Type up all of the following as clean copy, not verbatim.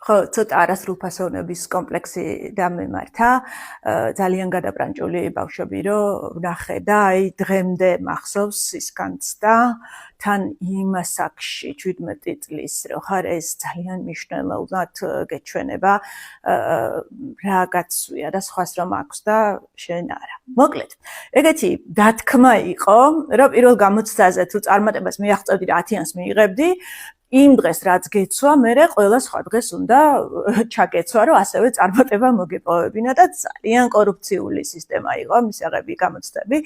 ხო, ცოტა არასრულფასოვნების კომპლექსი დამემართა, ძალიან გადაბრანჭული ბავშვები რომ ვნახე და აი დღემდე მახსოვს ის განცდა, თან იმ ასაკში 17 წლის რო ხარ ეს ძალიან მნიშვნელოვნად გეჩვენება რა გაცვია და სხვას რომ აქვს და შენ არა. მოკლედ, ეგეთი დათქმა იყო, რომ პირველ გამოცდაზე თუ წარმატებას მიაღწევდი და 10-იანს მიიღებდი, იმ დღეს რაც გეცვა, მერე ყველა სხვა დღეს უნდა ჩაგეცვა, რომ ასევე წარმატება მოგეპოვებინა და ძალიან კორუფციული სისტემა იყო მისაღები გამოცდები.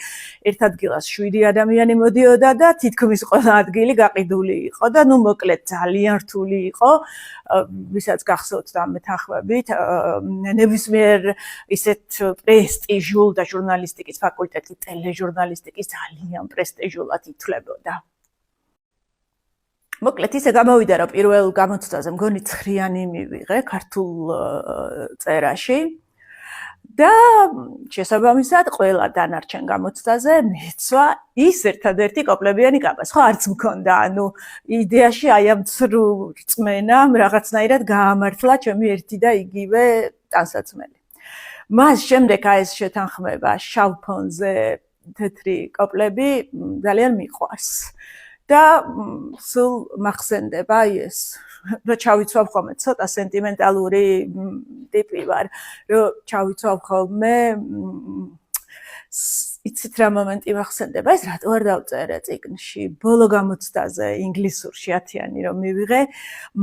ერთ ადგილას 7 ადამიანი მოდიოდა და თითქმის ყველა ადგილი გაყიდული იყო და ნუ მოკლედ ძალიან რთული იყო, ვისაც გახსოვთ და მეთანხმებით, ნებისმიერ ისეთ პრესტიჟულ და ჟურნალისტიკის ფაკულტეტი ტელეჟურნალისტიკის ძალიან პრესტიჟულად ითვლებოდა. მოკლედ ისე გამოვიდა, რომ პირველ გამოცდაზე მგონი 9-იანი მივიღე ქართულ წერაში და შესაბამისად ყველა დანარჩენ გამოცდაზე მეცვა ის ერთადერთი კოპლებიანი კაბა. სხვა არც მქონდა, ანუ იდეაში აი ამ ცრუ რწმენამ რაღაცნაირად გაამართლა ჩემი ერთი და იგივე ტანსაცმელი. მას შემდეგ აი ეს შეთანხმება შავ ფონზე თეთრი კოპლები ძალიან მიყვარს. და სულ მახსენდება ეს რომ ჩავიცვავ ხოლმე ცოტა სენტიმენტალური ტიპი ვარ რომ ჩავიცვავ ხოლმე იცით რა მომენტი მახსენდება ეს რატო არ დავწერე წიგნში ბოლო გამოცდაზე ინგლისურში 10-იანი რომ მივიღე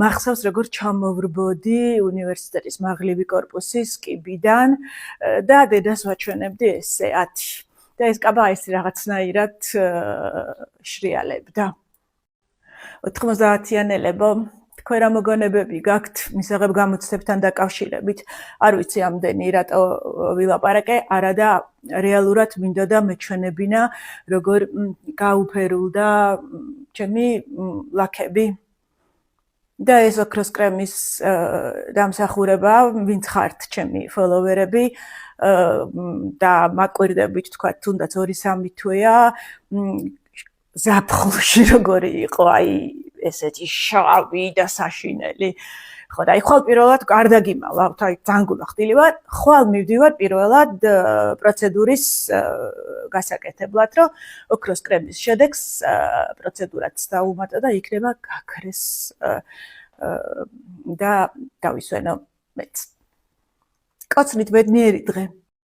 მახსოვს როგორ ჩამოვრბოდი უნივერსიტეტის მაღლივი კორპუსის კიბიდან და დედას ვაჩვენებდი ესე 10 და ეს კაბა ეს რაღაცნაირად შრიალებდა. 90-იანელებო, თქვენ რა მოგონებები გაქვთ მისაღებ გამოცდებთან დაკავშირებით? არ ვიცი ამდენი რატო ვილაპარაკე, არა და რეალურად მინდოდა მეჩვენებინა, როგორ გაუფერულდა ჩემი ლაქები. და ეს ოქროს კრემის დამსახურება, ვინც ხართ ჩემი ფოლოვერები, და მაკვირდებით თქვა თუნდაც 2-3 თვეა ზაფხულში როგორი იყო აი ესეთი შავი და საშინელი ხო და აი ხვალ პირველად გარდაგიმალავთ აი ძანგულა ხდილი ვარ ხვალ მივდივარ პირველად პროცედურის გასაკეთებლად რომ ოქროს კრემის შედეგს პროცედურაც დაუმატა და იქნება გაქრეს და დავისვენო მეც კოცნით ბედნიერი დღე